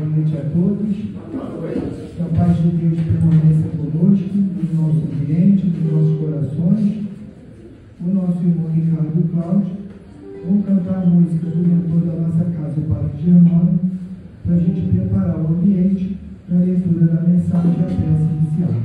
Boa noite a todos. Que a paz de Deus permaneça conosco, no nosso ambiente, nos nossos corações. O nosso irmão Ricardo Cláudio vão cantar a música do mentor da nossa casa, o Padre Germano, para a gente preparar o ambiente para a leitura da mensagem e a peça inicial.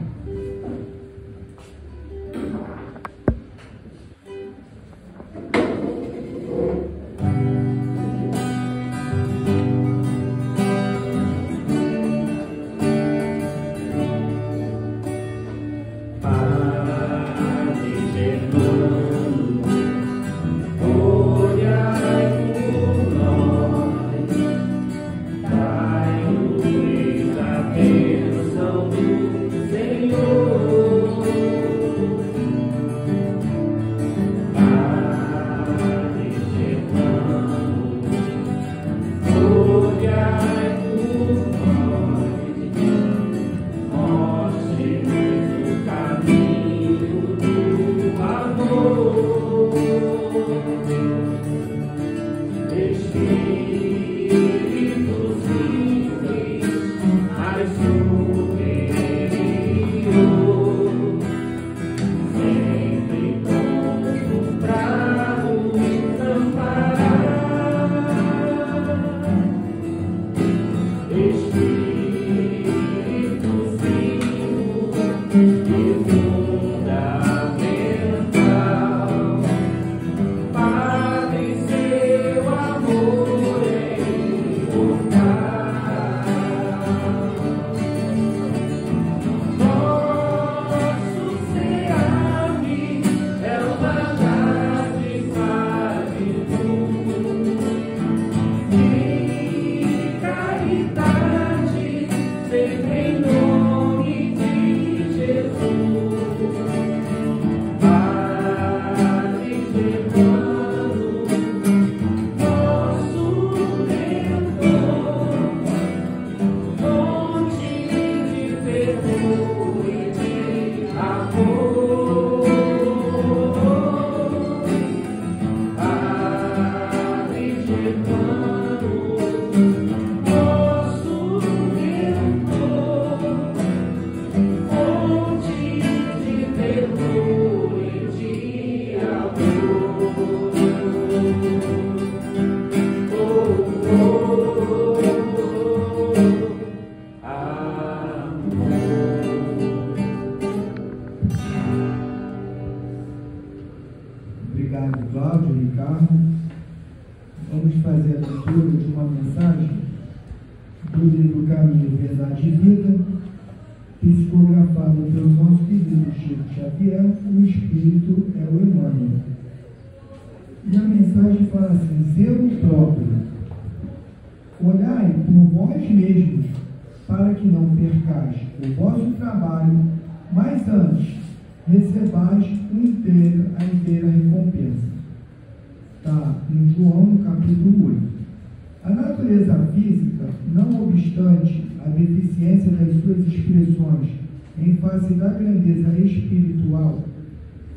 Da grandeza espiritual,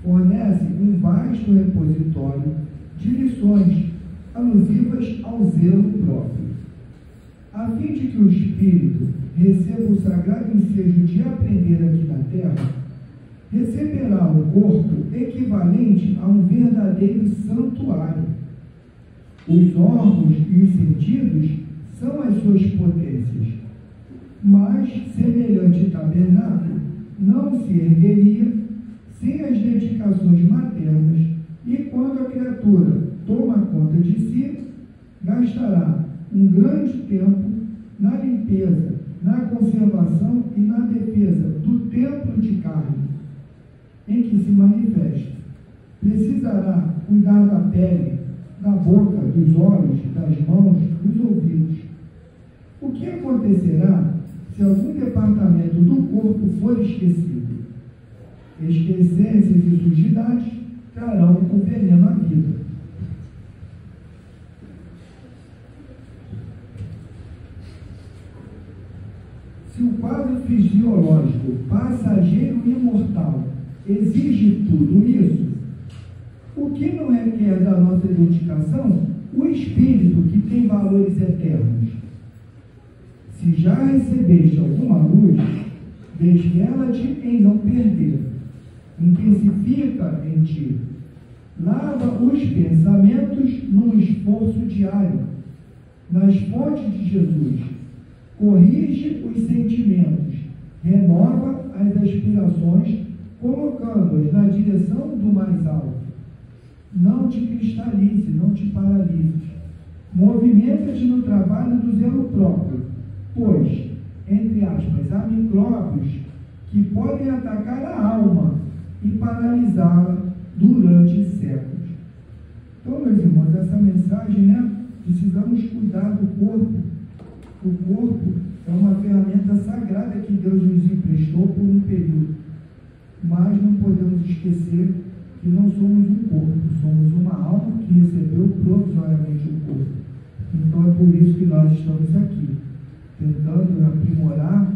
fornece um vasto repositório de lições alusivas ao zelo próprio. A fim de que o espírito receba o sagrado ensejo de aprender aqui na terra, receberá um corpo equivalente a um verdadeiro santuário. Os órgãos e os sentidos são as suas potências, mas semelhante tabernáculo não se ergueria sem as dedicações maternas, e quando a criatura toma conta de si, gastará um grande tempo na limpeza, na conservação e na defesa do templo de carne em que se manifesta. Precisará cuidar da pele, da boca, dos olhos, das mãos, dos ouvidos. O que acontecerá se algum departamento do corpo for esquecido? Excrescências e sujidades trarão o veneno à vida. Se o quadro fisiológico, passageiro e imortal, exige tudo isso, o que não requer da nossa dedicação? O espírito, que tem valores eternos. Se já recebeste alguma luz, desvela-te em não perder. Intensifica em ti. Lava os pensamentos num esforço diário, nas fontes de Jesus. Corrige os sentimentos, renova as aspirações, colocando-as na direção do mais alto. Não te cristalize, não te paralises. Movimenta-te no trabalho do zelo próprio, pois, entre aspas, há micróbios que podem atacar a alma e paralisá-la durante séculos. Então, meus irmãos, essa mensagem, precisamos cuidar do corpo. O corpo é uma ferramenta sagrada que Deus nos emprestou por um período. Mas não podemos esquecer que não somos um corpo, somos uma alma que recebeu provisoriamente o corpo. Então é por isso que nós estamos aqui, tentando aprimorar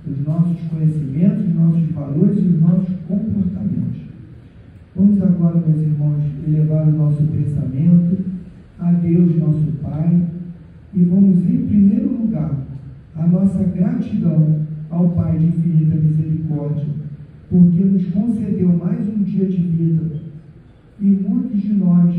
os nossos conhecimentos, os nossos valores e os nossos comportamentos. Vamos agora, meus irmãos, elevar o nosso pensamento a Deus, nosso Pai, e vamos, em primeiro lugar, a nossa gratidão ao Pai de infinita misericórdia, porque nos concedeu mais um dia de vida. E muitos de nós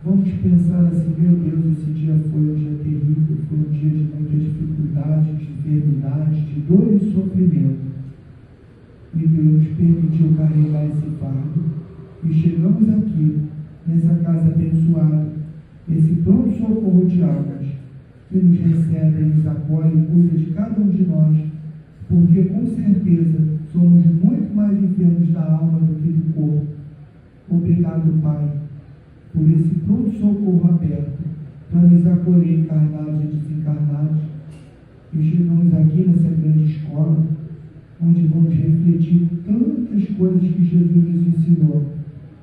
vamos pensar assim: meu Deus, esse dia foi um dia terrível, foi um dia de muitas dificuldades, de enfermidades, de dor e sofrimento. E Deus nos permitiu carregar esse fardo. E chegamos aqui, nessa casa abençoada, esse pronto-socorro de almas, que nos recebe, nos acolhe e cuida de cada um de nós, porque com certeza somos muito mais enfermos da alma do que do corpo. Obrigado, Pai, por esse pronto-socorro aberto, para nos acolher encarnados e desencarnados. E chegamos aqui nessa grande escola, onde vamos refletir tantas coisas que Jesus nos ensinou,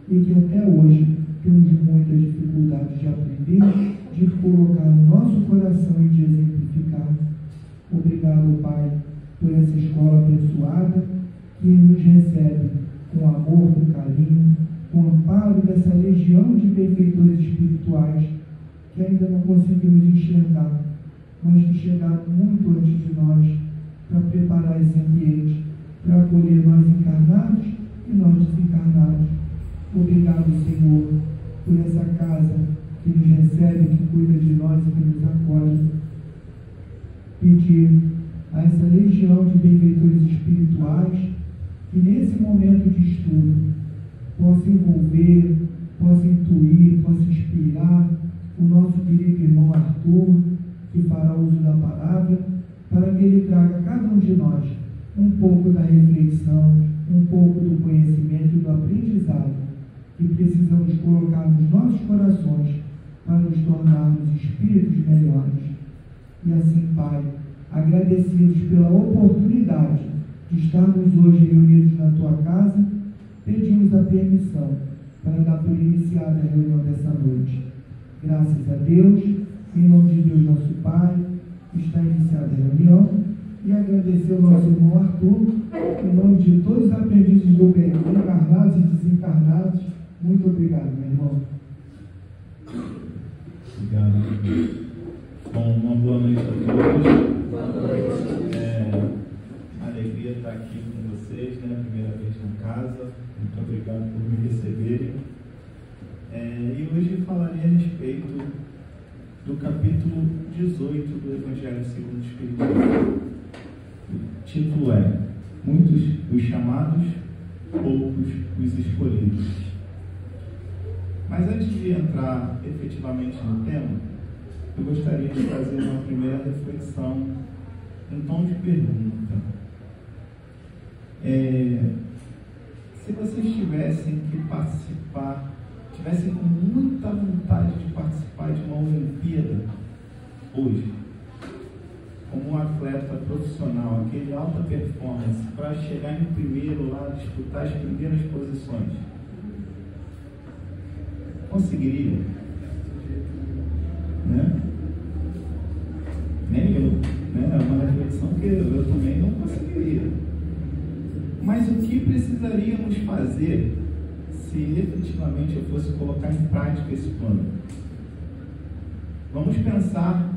e que até hoje temos muitas dificuldades de aprender, de colocar no nosso coração e de exemplificar. Obrigado, Pai, por essa escola abençoada, que nos recebe com amor, com carinho, com amparo dessa legião de benfeitores espirituais que ainda não conseguimos enxergar, mas que chegaram muito antes de nós para preparar esse ambiente, para acolher nós encarnados e nós desencarnados. Obrigado, Senhor, por essa casa que nos recebe, que cuida de nós e que nos acolhe. Pedir a essa legião de benfeitores espirituais que nesse momento de estudo possa envolver, possa intuir, possa inspirar o nosso querido irmão Arthur, que fará uso da palavra, para que ele traga a cada um de nós um pouco da reflexão, um pouco do conhecimento e do aprendizado que precisamos colocar nos nossos corações para nos tornarmos espíritos melhores. E assim, Pai, agradecidos pela oportunidade de estarmos hoje reunidos na Tua casa, pedimos a permissão para dar por iniciada a reunião dessa noite. Graças a Deus, em nome de Deus nosso Pai, está iniciada a reunião, e agradecer ao nosso irmão Arthur, em nome de todos os aprendizes do bem, encarnados e desencarnados. Muito obrigado, meu irmão. Obrigado. Bom, uma boa noite a todos. Boa noite. Alegria estar aqui com vocês, primeira vez na casa. Muito obrigado por me receberem. E hoje falarei a respeito do capítulo 18 do Evangelho segundo o Espiritismo. O título é: Muitos os chamados, poucos os escolhidos. Mas antes de entrar efetivamente no tema, eu gostaria de fazer uma primeira reflexão em tom de pergunta. Se vocês tivessem que participar, tivessem com muita vontade de participar de uma Olimpíada hoje, como um atleta profissional, aquele alta performance, para chegar em primeiro lá, disputar as primeiras posições, conseguiria? Nem eu, É uma reflexão que eu também não conseguiria. Mas o que precisaríamos fazer se efetivamente eu fosse colocar em prática esse plano? Vamos pensar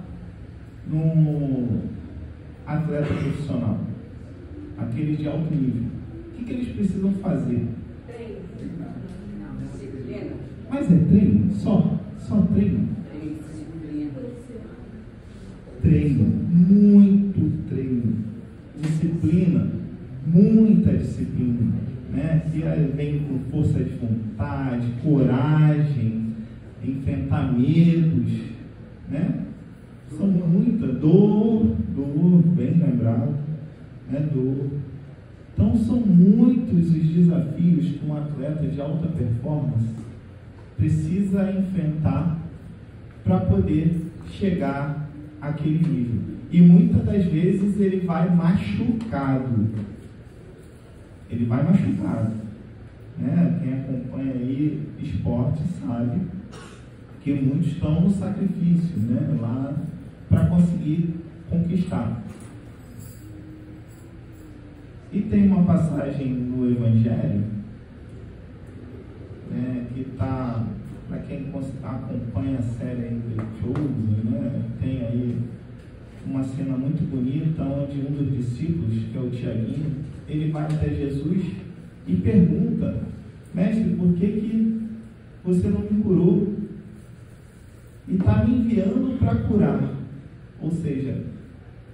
no atleta profissional, aqueles de alto nível, o que eles precisam fazer? Mas é treino? Só treino? Treino, muito treino, disciplina, muita disciplina, né? Que vem com força de vontade, coragem, enfrentar medos, né? São muita dor, bem lembrado, né? Dor. Então são muitos os desafios que um atleta de alta performance precisa enfrentar para poder chegar àquele nível. E muitas das vezes ele vai machucado. Né? Quem acompanha aí esporte sabe que muitos estão no sacrifício, né? Lá para conseguir conquistar. E tem uma passagem no Evangelho, né, que está, para quem acompanha a série aí The Chosen, né, tem aí uma cena muito bonita onde um dos discípulos, que é o Tiaguinho, ele vai até Jesus e pergunta: mestre, por que você não me curou? E está me enviando para curar. Ou seja,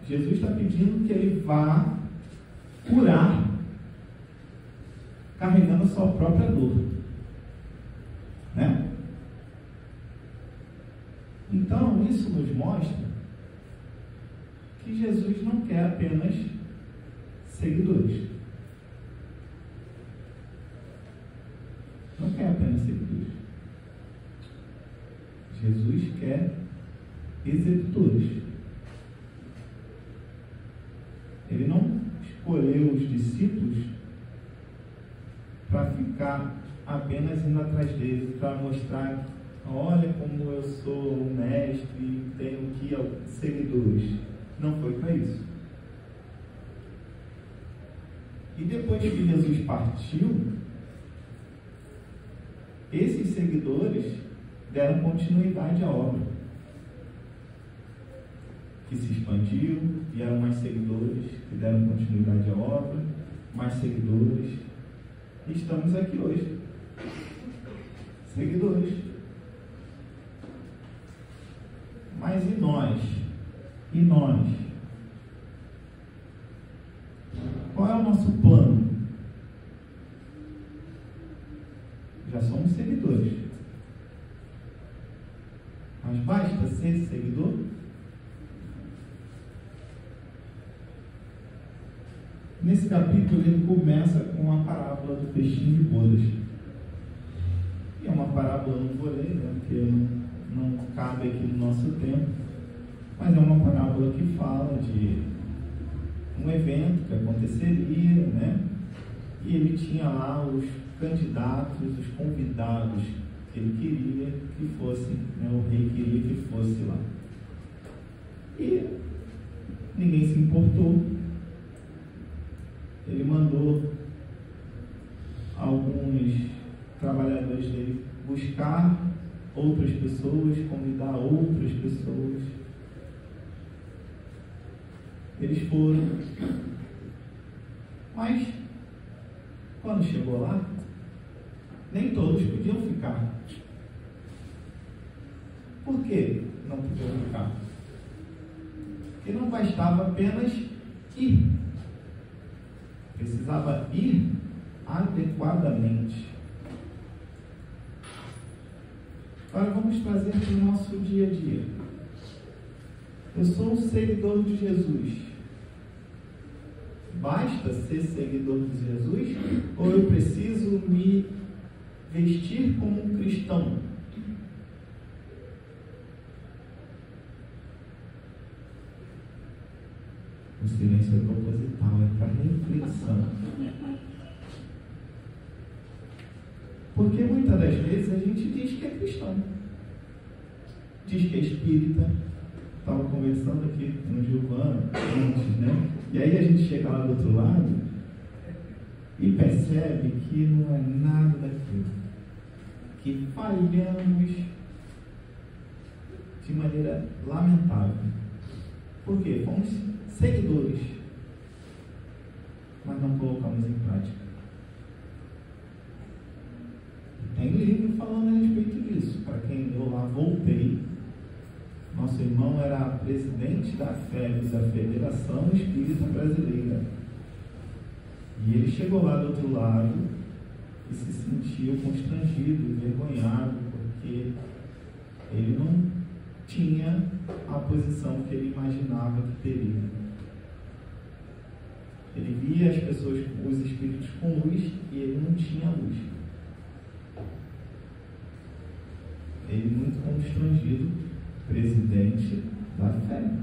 Jesus está pedindo que ele vá curar, carregando a sua própria dor, né? Então isso nos mostra que Jesus não quer apenas seguidores, Jesus quer executores. Ele não escolheu os discípulos para ficar apenas indo atrás dele, para mostrar: olha como eu sou um mestre e tenho aqui seguidores. Não foi para isso. E depois que Jesus partiu, esses seguidores deram continuidade à obra, que se expandiu, vieram mais seguidores, que deram continuidade à obra, mais seguidores, e estamos aqui hoje. Seguidores. Mas e nós? E nós? Qual é o nosso plano? Já somos seguidores. Mas basta ser seguidor? Nesse capítulo ele começa com a parábola do peixinho de bodas. E é uma parábola, não vou ler, né, porque não cabe aqui no nosso tempo, mas é uma parábola que fala de um evento que aconteceria, né? E ele tinha lá os candidatos, os convidados que ele queria que fossem, né? O rei queria que fosse lá. E ninguém se importou. Ele mandou alguns trabalhadores dele buscar outras pessoas, convidar outras pessoas. Eles foram, mas quando chegou lá, nem todos podiam ficar. Por que não podiam ficar? Porque não bastava apenas ir. Precisava ir adequadamente. Agora vamos trazer para o nosso dia a dia. Eu sou um seguidor de Jesus. Basta ser seguidor de Jesus? Ou eu preciso me vestir como um cristão? O silêncio é proposital, é para reflexão. Porque muitas das vezes a gente diz que é cristão, diz que é espírita. Estava conversando aqui no Giovana antes, né? E aí a gente chega lá do outro lado e percebe que não é nada daquilo, que falhamos de maneira lamentável. Por quê? Fomos seguidores, mas não colocamos em prática. Tem livro falando a respeito disso. Para quem leu lá, voltei. Nosso irmão era presidente da FEB, da Federação Espírita Brasileira. E ele chegou lá do outro lado e se sentiu constrangido, envergonhado, porque ele não tinha a posição que ele imaginava que teria. Ele via as pessoas, os espíritos com luz, e ele não tinha luz. Ele muito constrangido, presidente da FEB.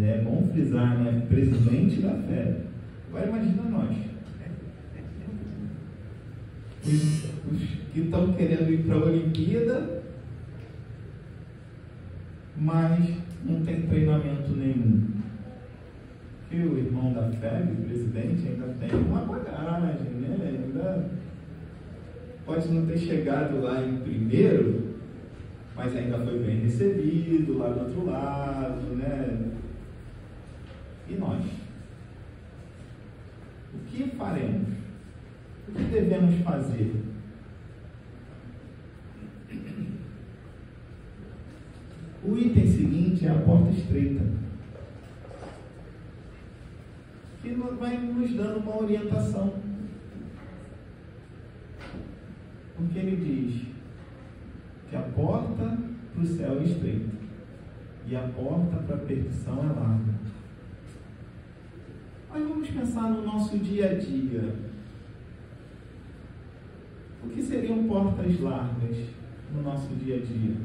É bom frisar, né? Presidente da FEB. Agora imagina nós. Os que estão querendo ir para a Olimpíada, mas não tem treinamento nenhum. E o irmão da FEB, o presidente, ainda tem uma bagagem, né? Ainda pode não ter chegado lá em primeiro, mas ainda foi bem recebido lá do outro lado, né? E nós? O que faremos? O que devemos fazer? O item seguinte é a porta estreita, que vai nos dando uma orientação. Porque ele diz que a porta para o céu é estreita e a porta para a perdição é larga. Mas vamos pensar no nosso dia a dia. O que seriam portas largas no nosso dia a dia?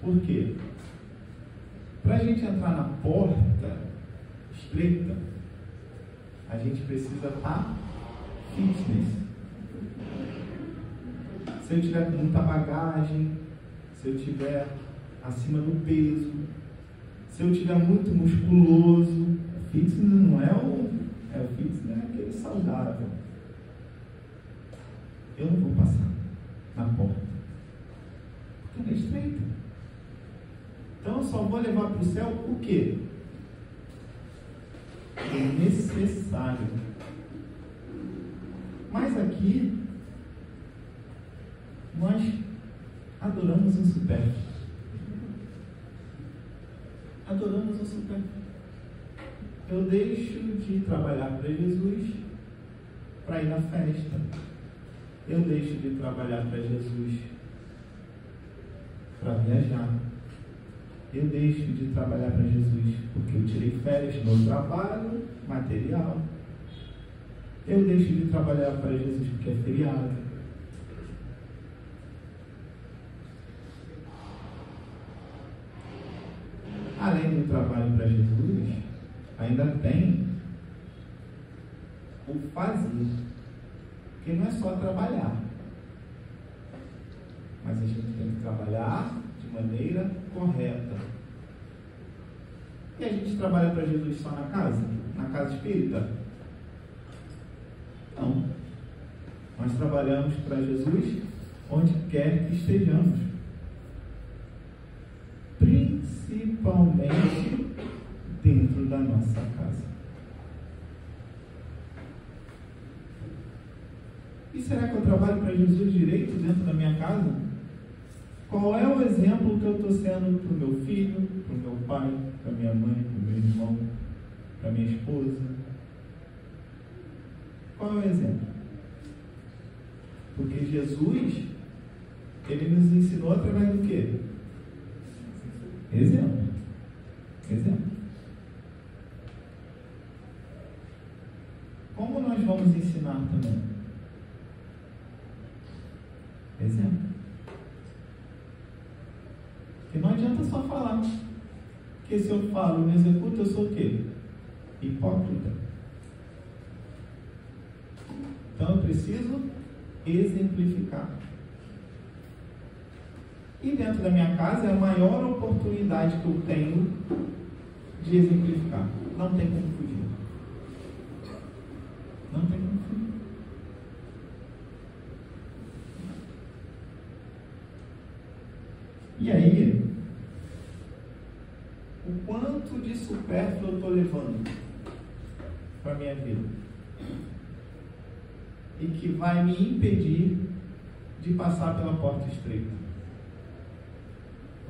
Por quê? Para a gente entrar na porta estreita, a gente precisa estar fitness. Se eu tiver com muita bagagem, se eu tiver acima do peso, se eu tiver muito musculoso, fitness não é o fitness, é aquele saudável. Eu não vou passar na porta, porque ela é estreita. Então eu só vou levar para o céu o quê? O necessário. Mas aqui nós adoramos o supérfluo. Adoramos o supérfluo. Eu deixo de trabalhar para Jesus para ir na festa. Eu deixo de trabalhar para Jesus para viajar. Eu deixo de trabalhar para Jesus porque eu tirei férias no trabalho material. Eu deixo de trabalhar para Jesus porque é feriado. Além do trabalho para Jesus, ainda tem o fazer. Porque não é só trabalhar, mas a gente tem que trabalhar de maneira correta. E a gente trabalha para Jesus só na casa espírita? Não. Nós trabalhamos para Jesus onde quer que estejamos, principalmente dentro da nossa casa. E será que eu trabalho para Jesus direito dentro da minha casa? Qual é o exemplo que eu estou sendo para o meu filho, para o meu pai, para minha mãe, para o meu irmão, para minha esposa? Qual é o exemplo? Porque Jesus, ele nos ensinou através do quê? Exemplo. Exemplo. Como nós vamos ensinar também? Exemplo. Porque não adianta só falar. Porque se eu falo, não executo, eu sou o quê? Hipócrita. Então eu preciso exemplificar. E dentro da minha casa é a maior oportunidade que eu tenho de exemplificar. Não tem como fugir. Não tem como fugir. E aí, o quanto de supérfluo eu estou levando para a minha vida? E que vai me impedir de passar pela porta estreita.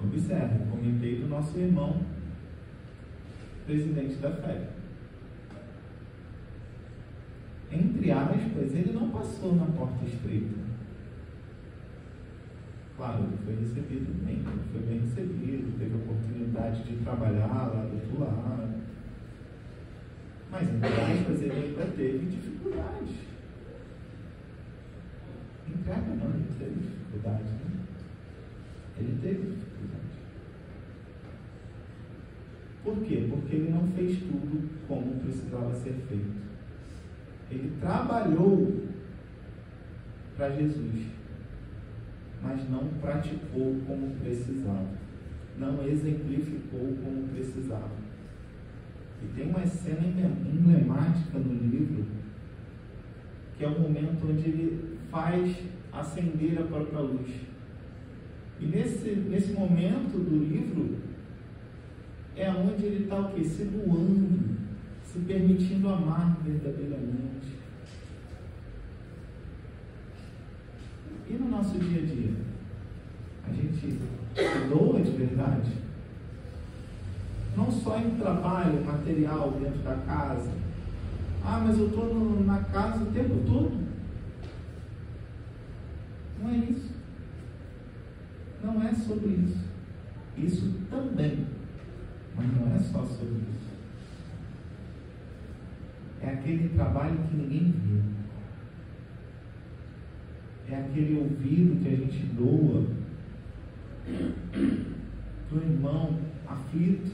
Observe, comentei do nosso irmão, presidente da FEB. Entre aspas, ele não passou na porta estreita. Claro, ele foi recebido bem, ele foi bem recebido, teve a oportunidade de trabalhar lá do outro lado. Mas, entre aspas, ele ainda teve dificuldades. Entre aspas, não, ele teve dificuldade, né? Ele teve dificuldade. Por quê? Porque ele não fez tudo como precisava ser feito. Ele trabalhou para Jesus, mas não praticou como precisava, não exemplificou como precisava. E tem uma cena emblemática no livro, que é o momento onde ele faz acender a própria luz. E nesse momento do livro, é onde ele está o quê? Se doando, se permitindo amar verdadeiramente. E no nosso dia a dia? A gente se doa de verdade? Não só em trabalho, material, dentro da casa. Ah, mas eu estou na casa o tempo todo. Não é isso. Não é sobre isso. Isso também. Mas não é só sobre isso. É aquele trabalho que ninguém vê. É aquele ouvido que a gente doa para o irmão aflito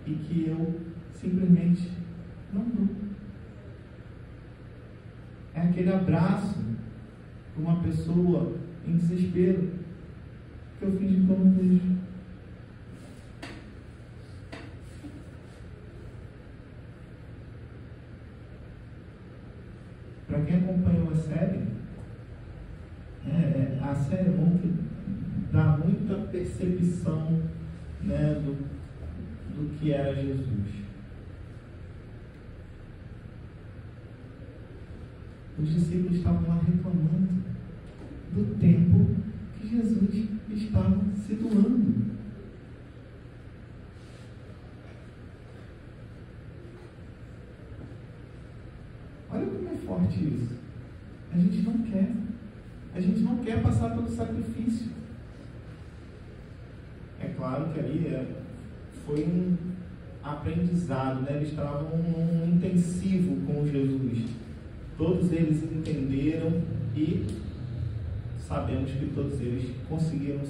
e que eu simplesmente não dou. É aquele abraço para uma pessoa em desespero que eu fingi que eu não vejo. Para quem acompanhou a série é bom que dá muita percepção, né, do que era Jesus. Os discípulos estavam lá reclamando do tempo que Jesus estava se doando. Olha como é forte isso. A gente não quer. A gente não quer passar pelo sacrifício. É claro que ali foi um aprendizado, né? Eles estavam num intensivo com Jesus. Todos eles entenderam e sabemos que todos eles conseguiram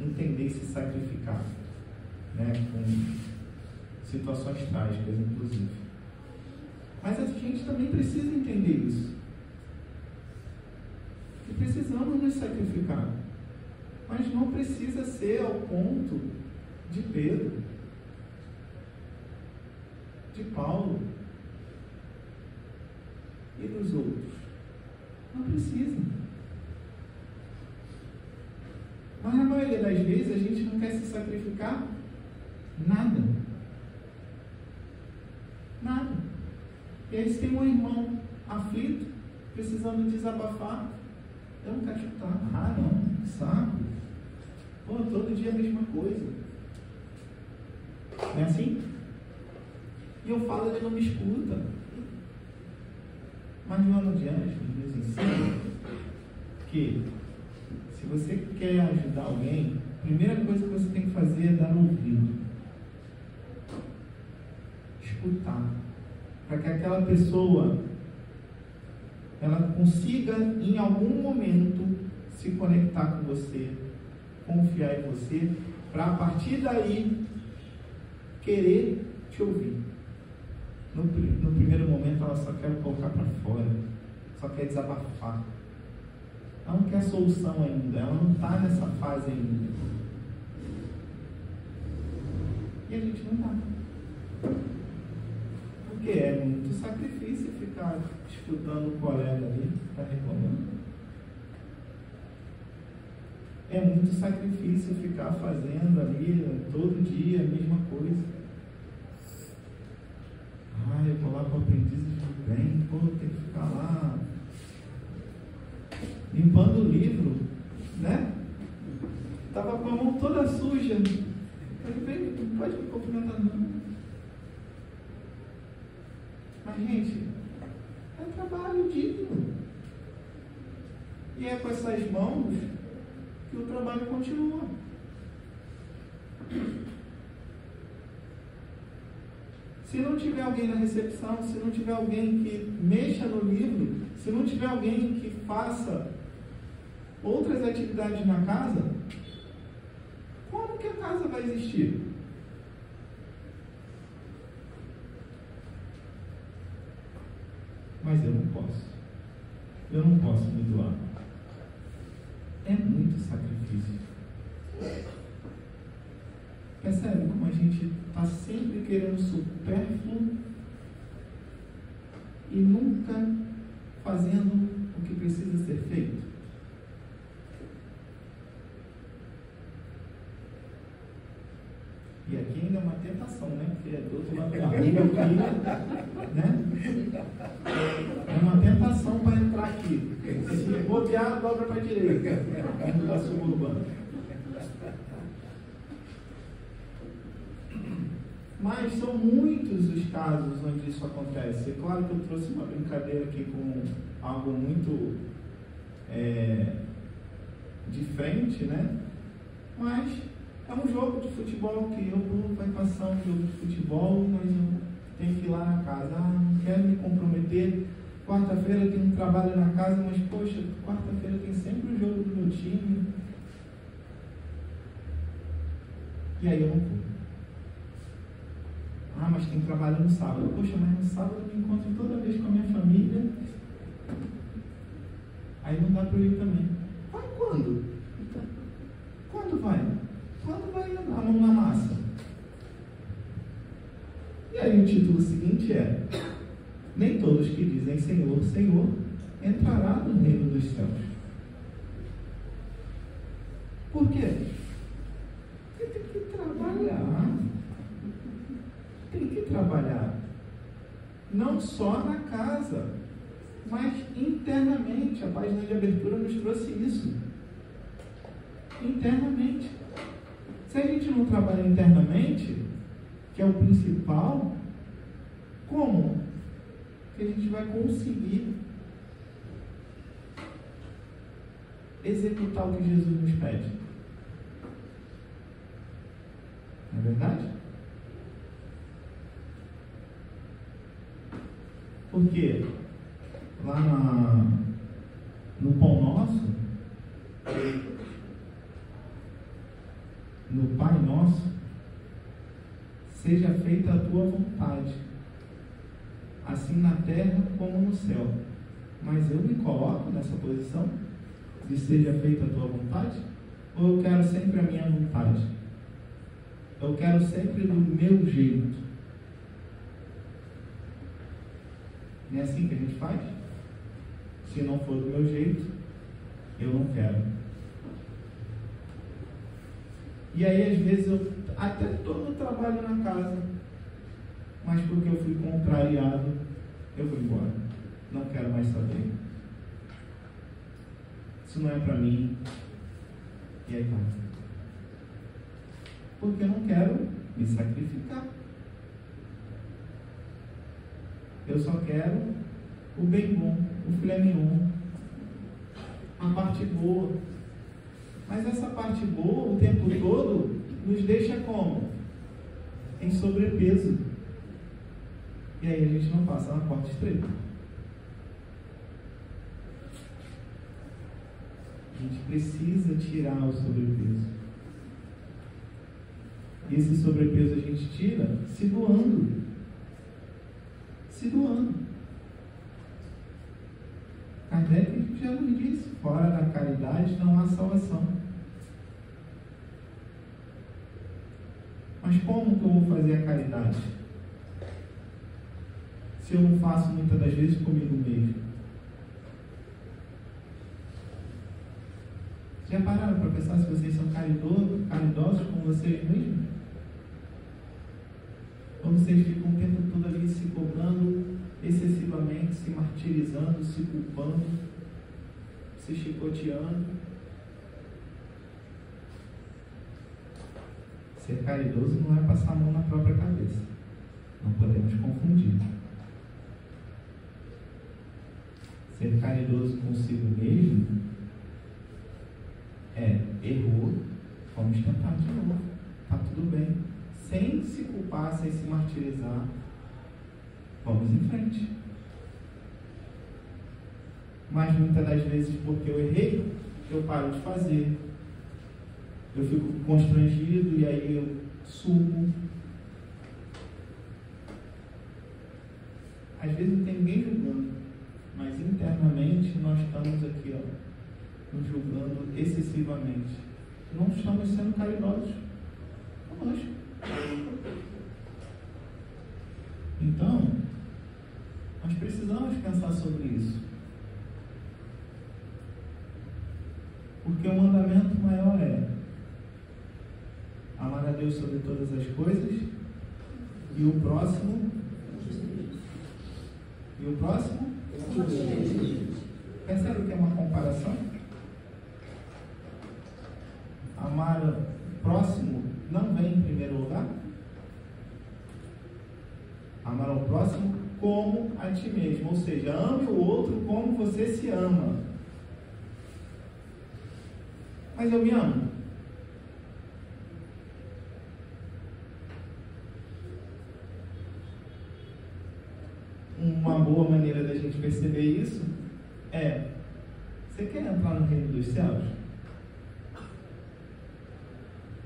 entender e se sacrificar, né? Com situações trágicas, inclusive. Mas a gente também precisa entender isso. Que precisamos nos sacrificar. Mas não precisa ser ao ponto de Pedro, de Paulo e dos outros. Não precisa. Mas na maioria das vezes a gente não quer se sacrificar nada. Nada. E aí se tem um irmão aflito, precisando desabafar, eu não quero escutar. Ah, não, saco. Pô, todo dia a mesma coisa. Não é assim? E eu falo, ele não me escuta. Mas Joana de Anjos nos ensina que se você quer ajudar alguém, a primeira coisa que você tem que fazer é dar ouvido. Escutar. Para que aquela pessoa ela consiga em algum momento se conectar com você, confiar em você, para a partir daí querer te ouvir. No primeiro momento ela só quer colocar para fora, só quer desabafar. Ela não quer solução ainda, ela não está nessa fase ainda. E a gente não dá. Porque é muito sacrifício ficar escutando o colega ali que está reclamando. É muito sacrifício ficar fazendo ali todo dia a mesma coisa. Eu vou lá para o aprendiz do bem, tem que ficar lá limpando o livro, né? Estava com a mão toda suja. Ele veio, não pode me cumprimentar não. Mas, gente, é trabalho digno. E é com essas mãos que o trabalho continua. Se não tiver alguém na recepção, se não tiver alguém que mexa no livro, se não tiver alguém que faça outras atividades na casa, como que a casa vai existir? Mas eu não posso. Eu não posso me doar. É muito sacrifício. Percebe como a gente está sempre querendo supérfluo e nunca fazendo o que precisa ser feito? E aqui ainda é uma tentação, né? Porque é do outro lado da rua aqui, né? É uma tentação para entrar aqui. Se bobear, dobra para a direita. Dentro da suburbana. Mas são muitos os casos onde isso acontece. É claro que eu trouxe uma brincadeira aqui com algo muito de frente, né? Mas é um jogo de futebol que vai passar um jogo de futebol, mas eu tenho que ir lá na casa. Não quero me comprometer. Quarta-feira tem um trabalho na casa, mas poxa, quarta-feira tem sempre o jogo do meu time. E aí eu não vou. Mas tem trabalho no sábado. Poxa, mas no sábado eu me encontro toda vez com a minha família. Aí não dá para eu ir também. Vai quando? Quando vai? Quando vai a mão na massa? E aí o título seguinte é: nem todos que dizem Senhor, Senhor, entrará no reino dos céus. Por quê? Porque tem que trabalhar. Tem que trabalhar. Não só na casa, mas internamente. A página de abertura nos trouxe isso. Internamente. Se a gente não trabalha internamente, que é o principal, como que a gente vai conseguir executar o que Jesus nos pede? Não é verdade? Porque lá no Pão Nosso, no Pai Nosso, seja feita a tua vontade, assim na terra como no céu. Mas eu me coloco nessa posição de seja feita a tua vontade? Ou eu quero sempre a minha vontade? Eu quero sempre do meu jeito? Não é assim que a gente faz? Se não for do meu jeito, eu não quero. E aí, às vezes, eu até estou no trabalho na casa, mas porque eu fui contrariado, eu vou embora. Não quero mais saber. Isso não é para mim. E aí vai. Porque eu não quero me sacrificar. Eu só quero o bem bom, o filé mignon, a parte boa. Mas essa parte boa, o tempo todo, nos deixa como? Em sobrepeso. E aí a gente não passa na porta estreita. A gente precisa tirar o sobrepeso. E esse sobrepeso a gente tira se doando. Se doando. Kardec já nos disse: fora da caridade não há salvação. Mas como que eu vou fazer a caridade? Se eu não faço muitas das vezes comigo mesmo. Já pararam para pensar se vocês são caridosos com vocês mesmos? Ou vocês ficam o tempo todo ali se cobrando excessivamente, se martirizando, se culpando, se chicoteando? Ser caridoso não é passar a mão na própria cabeça. Não podemos confundir. Ser caridoso consigo mesmo errou, vamos tentar de novo, tá tudo bem, sem se culpar, sem se martirizar, vamos em frente. Mas muitas das vezes, porque eu errei, eu paro de fazer, eu fico constrangido e aí eu sumo. Às vezes não tem ninguém julgando, mas internamente nós estamos aqui, nos julgando excessivamente. Não estamos sendo caridosos conosco. Então, nós precisamos pensar sobre isso. Porque o mandamento maior é amar a Deus sobre todas as coisas e o próximo. E o próximo? Percebe que é uma comparação? Amar o próximo não vem em primeiro lugar. Amar ao próximo como a ti mesmo, ou seja, ame o outro como você se ama. Mas eu me amo. Uma boa maneira da gente perceber isso é: você quer entrar no reino dos céus?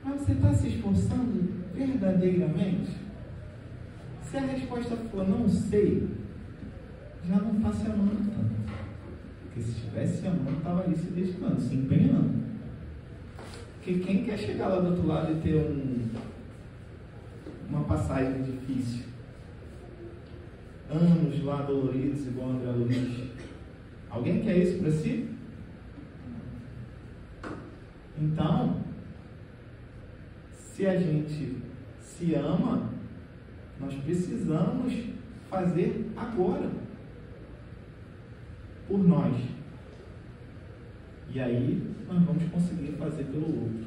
Mas você está se esforçando verdadeiramente? Se a resposta for não sei, já não está se amando tanto. Porque se estivesse se amando, estava ali se dedicando, se empenhando. Porque quem quer chegar lá do outro lado e ter uma passagem difícil? Anos lá doloridos, igual André Luiz. Alguém quer isso para si? Então, se a gente se ama, nós precisamos fazer agora, por nós. E aí, nós vamos conseguir fazer pelo outro.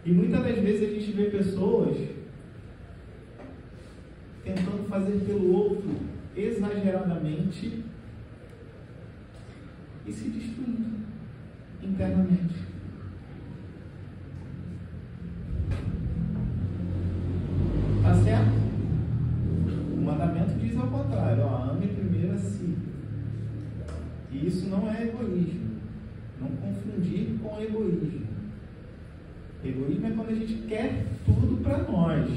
E muitas das vezes a gente vê pessoas tentando fazer pelo outro exageradamente e se destruindo internamente. Tá certo? O mandamento diz ao contrário, ame primeiro a si. E isso não é egoísmo. Não confundir com egoísmo. Egoísmo é quando a gente quer tudo para nós,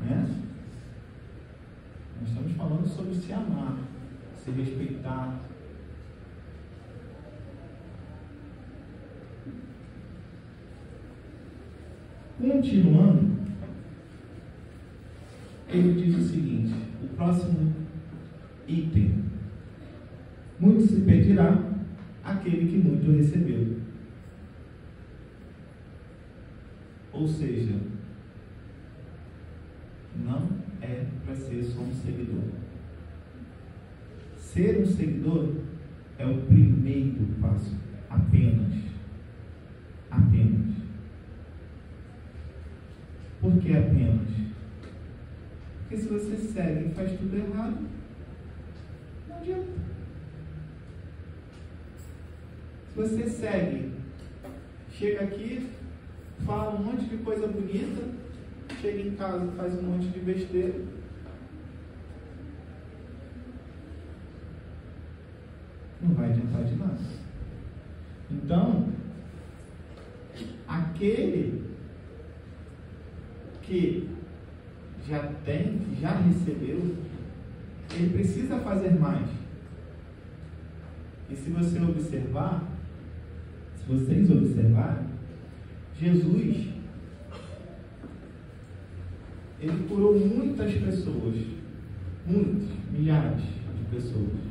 né? Nós estamos falando sobre se amar, se respeitar. Continuando, ele diz o seguinte, o próximo item: muito se pedirá aquele que muito recebeu. Ou seja, não é para ser só um seguidor. Ser um seguidor é o primeiro passo, apenas. Por que apenas? Porque se você segue e faz tudo errado, não adianta. Se você segue, chega aqui, fala um monte de coisa bonita, chega em casa e faz um monte de besteira, não vai adiantar de nada. Então, aquele que já recebeu, ele precisa fazer mais. E se vocês observarem, Jesus, ele curou muitas pessoas, milhares de pessoas.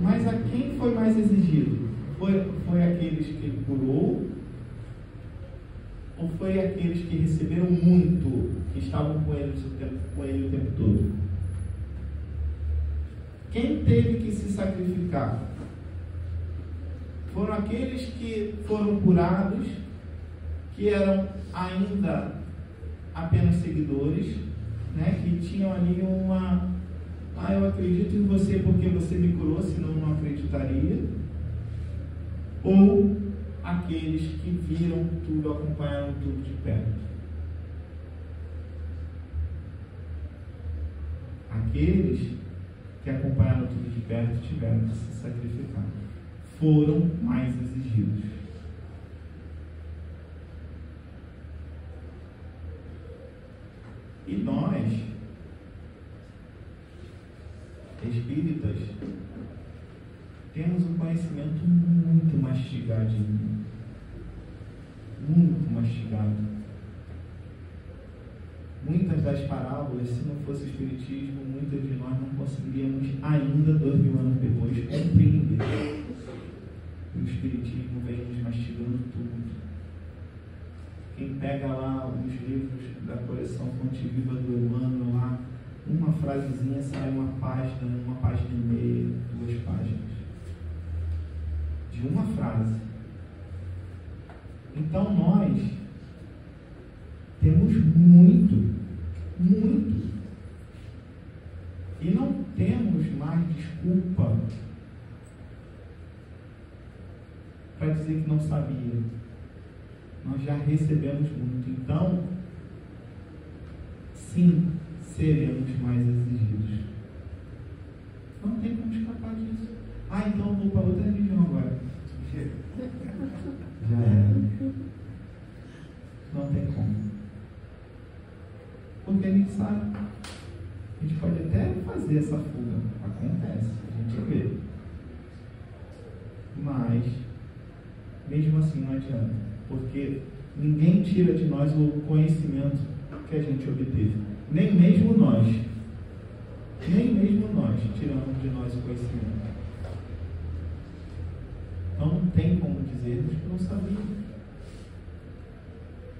Mas a quem foi mais exigido? Foi aqueles que ele curou? Ou foi aqueles que receberam muito, que estavam com ele o tempo todo? Quem teve que se sacrificar? Foram aqueles que foram curados, que eram ainda apenas seguidores, né? Que tinham ali eu acredito em você porque você me curou, senão eu não acreditaria. Ou aqueles que viram tudo, acompanharam tudo de perto. Aqueles que acompanharam tudo de perto tiveram que se sacrificar. Foram mais exigidos. E nós, espíritas, temos um conhecimento muito mastigadinho. Muito mastigado. Muitas das parábolas, se não fosse o Espiritismo, muitas de nós não conseguiríamos ainda, 2000 anos depois, compreender. O Espiritismo vem nos mastigando tudo. Quem pega lá os livros da coleção Fonte Viva do Emmanuel, lá, uma frasezinha sai uma página e meia, 2 páginas. De uma frase. Então nós temos muito. E não temos mais desculpa para dizer que não sabia. Nós já recebemos muito. Então, sim, seremos mais exigidos. Não tem como escapar disso. Então eu vou para outra religião agora. Já era. Não tem como. Porque a gente sabe. A gente pode até fazer essa fuga. Acontece. A gente vê. Mas, mesmo assim, não adianta. Porque ninguém tira de nós o conhecimento que a gente obteve. Nem mesmo nós. Nem mesmo nós tiramos de nós o conhecimento. Então não tem como dizermos que não sabia.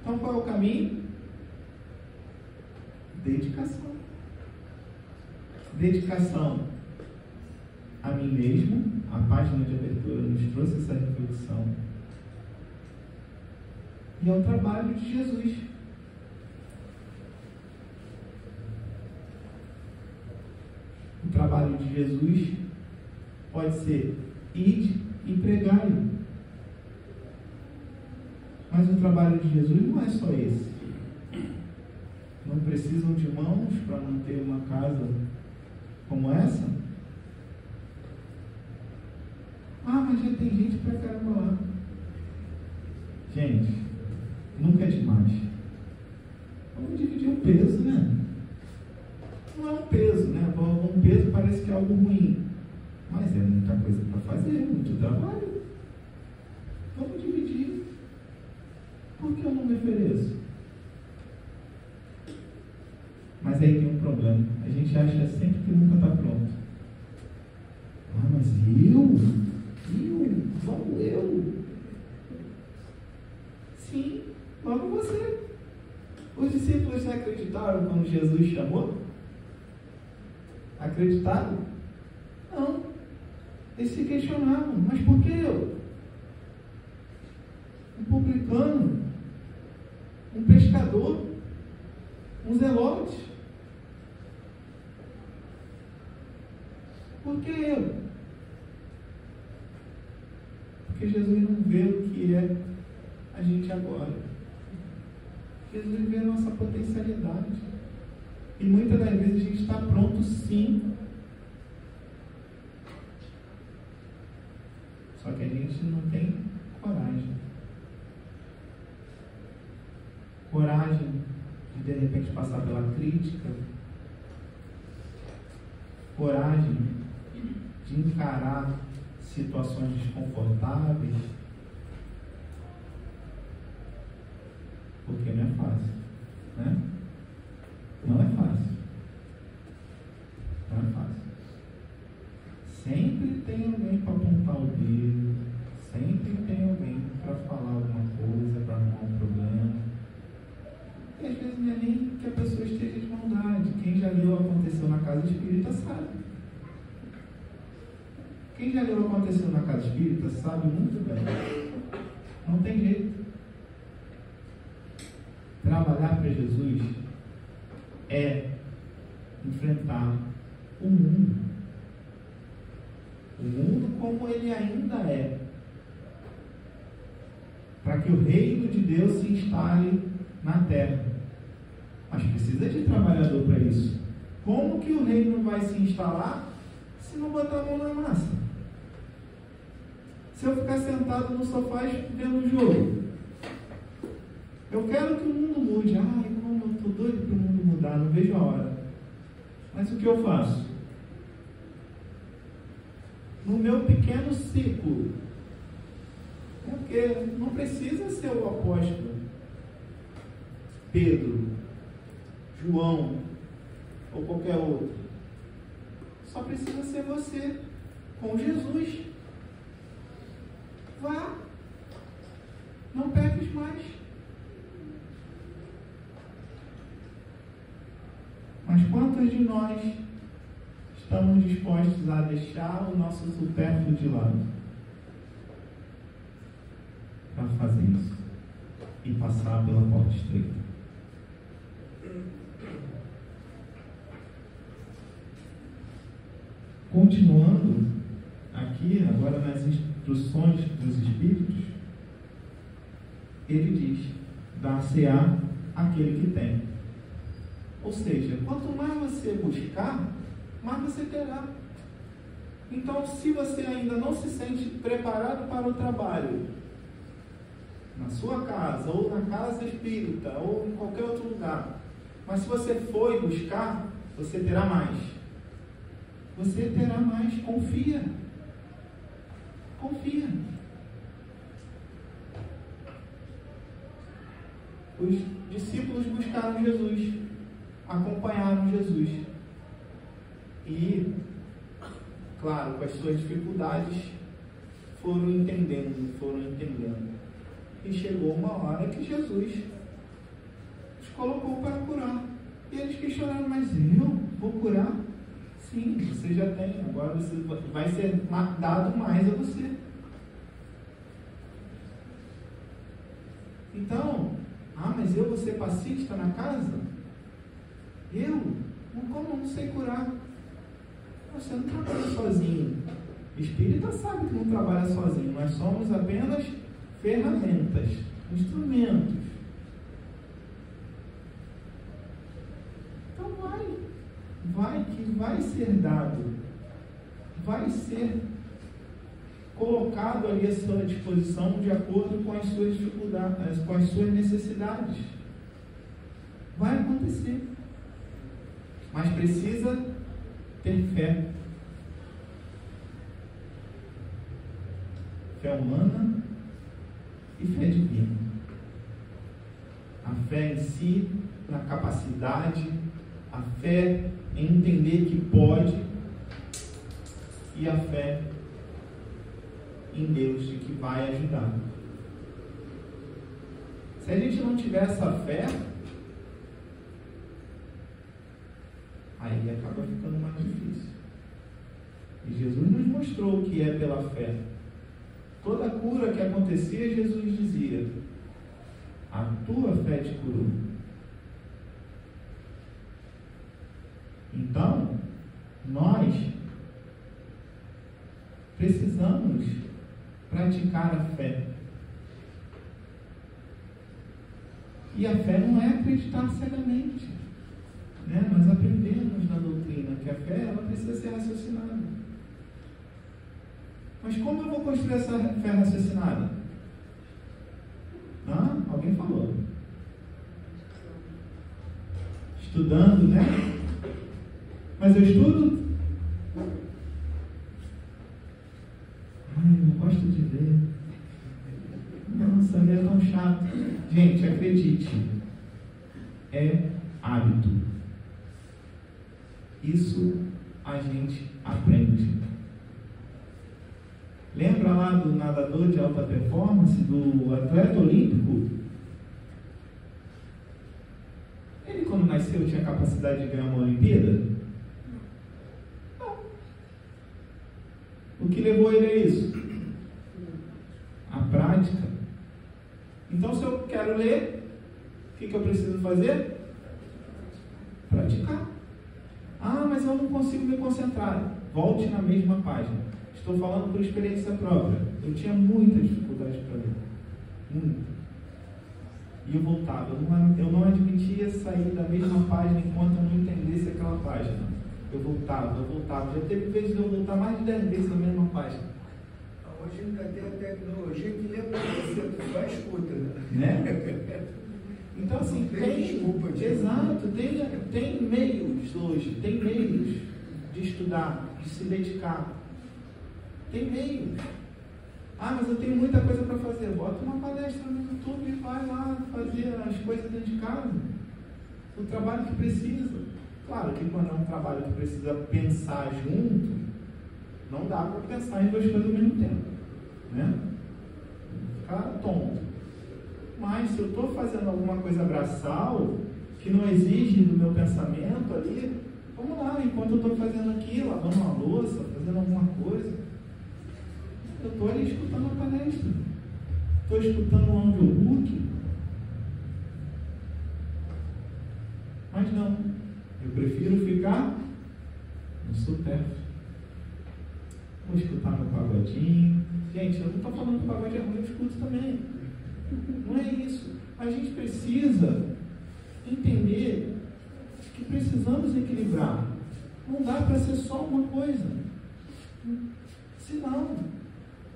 Então qual é o caminho? Dedicação. Dedicação a mim mesmo. A página de abertura nos trouxe essa reflexão. E ao trabalho de Jesus. O trabalho de Jesus pode ser ide e pregai. Mas o trabalho de Jesus não é só esse. Não precisam de mãos para manter uma casa como essa? Mas já tem gente pra caramba lá. Gente, nunca é demais. Vamos dividir o peso, né? Não é um peso, né? Um peso parece que é algo ruim. Mas é muita coisa para fazer, muito trabalho. Vamos dividir. Por que eu não me ofereço? Mas aí tem um problema. A gente acha sempre que nunca está pronto. Mas logo eu? Sim, logo você. Os discípulos acreditaram quando Jesus chamou? Acreditaram? Não. Eles se questionavam, mas por que eu? Um publicano, um pescador, um zelote. Por que eu? Porque Jesus não vê o que é a gente agora. Jesus vê a nossa potencialidade. E muitas das vezes a gente está pronto, sim. Só que a gente não tem coragem. Coragem de repente passar pela crítica. Coragem de encarar situações desconfortáveis. Porque não é fácil, né? Não é fácil. Não é fácil. Sempre tem alguém para apontar o dedo, sempre tem alguém para falar alguma coisa, para arrumar um problema. E às vezes não é nem que a pessoa esteja de maldade. Quem já leu Aconteceu na Casa Espírita sabe. Quem já leu Aconteceu na Casa Espírita sabe muito bem. Não tem jeito. Trabalhar para Jesus é enfrentar o mundo. O mundo como ele ainda é. Para que o reino de Deus se instale na terra. Mas precisa de trabalhador para isso. Como que o reino vai se instalar se não botar a mão na massa? Se eu ficar sentado no sofá vendo o jogo, eu quero que o mundo mude. Ai, como eu estou doido para o mundo mudar, não vejo a hora. Mas o que eu faço? No meu pequeno ciclo. Porque não precisa ser o apóstolo Pedro, João ou qualquer outro. Só precisa ser você com Jesus. Vá. Não peques mais. Mas quantos de nós estamos dispostos a deixar o nosso supérfluo de lado para fazer isso e passar pela porta estreita? Continuando aqui, agora nas instruções dos Espíritos, ele diz: dar-se-á aquele que tem. Ou seja, quanto mais você buscar, mais você terá. Então, se você ainda não se sente preparado para o trabalho, na sua casa, ou na casa espírita, ou em qualquer outro lugar, mas se você for buscar, você terá mais. Você terá mais. Confia. Confia. Os discípulos buscaram Jesus, acompanharam Jesus. E, claro, com as suas dificuldades, foram entendendo. E chegou uma hora que Jesus os colocou para curar. E eles questionaram: mas eu vou curar? Sim, você já tem, agora você vai ser dado mais a você. Então, mas eu vou ser passista na casa? Como não sei curar? Você não trabalha sozinho. Espírita sabe que não trabalha sozinho. Nós somos apenas ferramentas, instrumentos. Então vai que vai ser dado, vai ser colocado ali à sua disposição de acordo com as suas dificuldades, com as suas necessidades. Vai acontecer. Mas precisa ter fé. Fé humana e fé divina. A fé em si, na capacidade, a fé em entender que pode, e a fé em Deus de que vai ajudar. Se a gente não tiver essa fé, aí acaba ficando mais difícil. E Jesus nos mostrou o que é pela fé. Toda cura que acontecia, Jesus dizia: a tua fé te curou. Então, nós precisamos praticar a fé. E a fé não é acreditar cegamente. Nós aprendemos na doutrina que a fé ela precisa ser raciocinada. Mas como eu vou construir essa fé raciocinada? Alguém falou. Estudando, né? Mas eu estudo? Não gosto de ler. Nossa, ler é tão chato. Gente, acredite. É hábito. Isso a gente aprende. Lembra lá do nadador de alta performance, do atleta olímpico? Ele, quando nasceu, tinha capacidade de ganhar uma Olimpíada? Não. O que levou ele a isso? A prática. Então, se eu quero ler, o que eu preciso fazer? Praticar. Ah, mas eu não consigo me concentrar. Volte na mesma página. Estou falando por experiência própria. Eu tinha muita dificuldade para ler. Muita. E eu voltava. Eu não admitia sair da mesma página enquanto eu não entendesse aquela página. Eu voltava. Já teve vezes de eu voltar mais de 10 vezes na mesma página. Hoje ainda tem a tecnologia que lembra você, tu só escuta, né? Então, assim, tem meios hoje, tem meios de estudar, de se dedicar. Tem meios. Ah, mas eu tenho muita coisa para fazer. Bota uma palestra no YouTube e vai lá fazer as coisas dentro de casa. O trabalho que precisa. Claro que quando é um trabalho que precisa pensar junto, não dá para pensar em 2 coisas ao mesmo tempo. Né? Ficar tonto. Mas se eu estou fazendo alguma coisa braçal, que não exige do meu pensamento ali, vamos lá, enquanto eu estou fazendo aqui, lavando uma louça, fazendo alguma coisa, eu estou ali escutando a palestra, estou escutando um audiobook. Mas não, eu prefiro ficar no supérfluo. Vou escutar meu pagodinho. Gente, eu não estou falando que o pagode é ruim, eu escuto também. Não é isso. A gente precisa entender que precisamos equilibrar. Não dá para ser só uma coisa. Senão,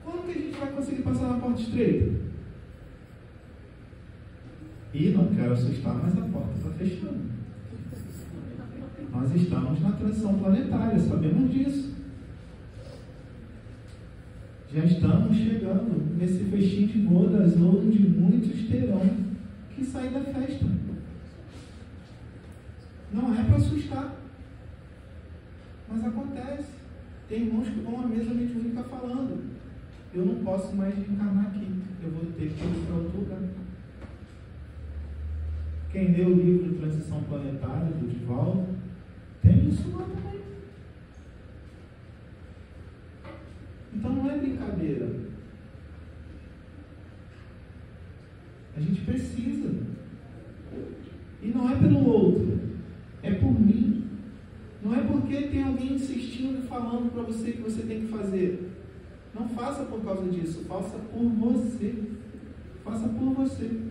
quando que a gente vai conseguir passar na porta estreita? E não quero assustar, mas a porta está fechando. Nós estamos na transição planetária, sabemos disso. Já estamos chegando nesse festim de bodas, onde muitos terão que sair da festa. Não é para assustar, mas acontece. Tem irmãos que vão à mesa mediúnica falando: eu não posso mais encarnar aqui, eu vou ter que ir para outro lugar. Quem lê o livro Transição Planetária, do Divaldo, tem isso lá também. Então não é brincadeira. A gente precisa. E não é pelo outro, é por mim. Não é porque tem alguém insistindo e falando para você que você tem que fazer. Não faça por causa disso, faça por você. Faça por você.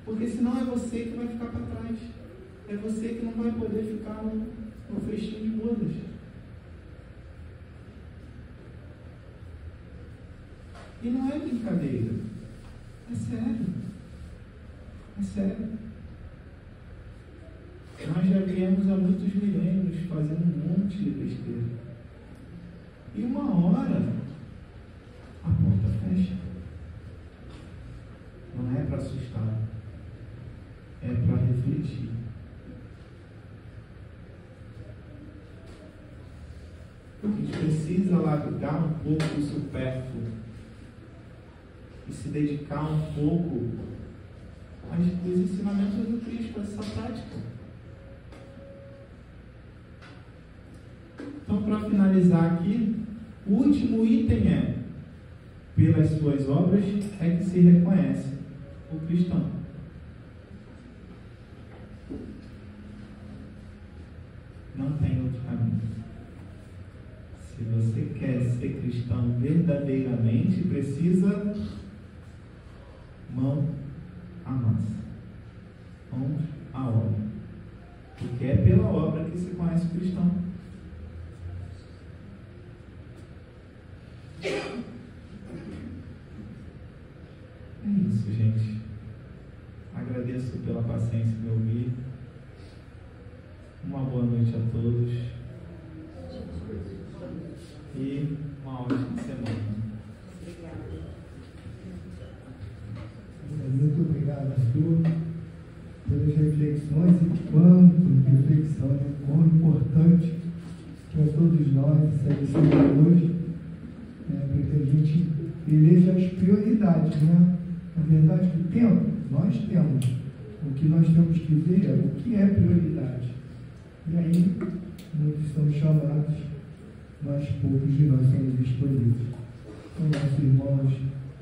Porque senão é você que vai ficar para trás. É você que não vai poder ficar no festim de bodas. E não é brincadeira. É sério. É sério. Nós já viemos há muitos milênios fazendo um monte de besteira. E uma hora a porta fecha. Não é para assustar. É para refletir. A gente precisa largar um pouco o supérfluo e se dedicar um pouco aos ensinamentos do Cristo, a essa prática. Então, para finalizar aqui, o último item é: pelas suas obras é que se reconhece o cristão. Não tem outro caminho. Se você quer ser cristão verdadeiramente, precisa mão à massa, mãos à obra, porque é pela obra que se conhece o cristão. É isso, gente. Agradeço pela paciência de me ouvir. Uma boa noite a todos e uma ótima semana. Muito obrigado, Arthur, pelas reflexões, e quanto reflexão, quão importante para todos todos nós, essa lição de hoje, para que a gente eleja as prioridades, né? Na verdade, o tempo nós temos. O que nós temos que ver é o que é prioridade. E aí, muitos são chamados, mas poucos de nós somos escolhidos. Então, nossos irmãos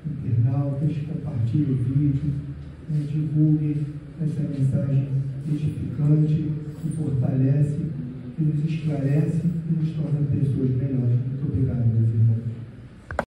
internautas, compartilhem o vídeo, divulguem essa mensagem edificante, que fortalece, que nos esclarece e nos torna pessoas melhores. Muito obrigado, meus irmãos.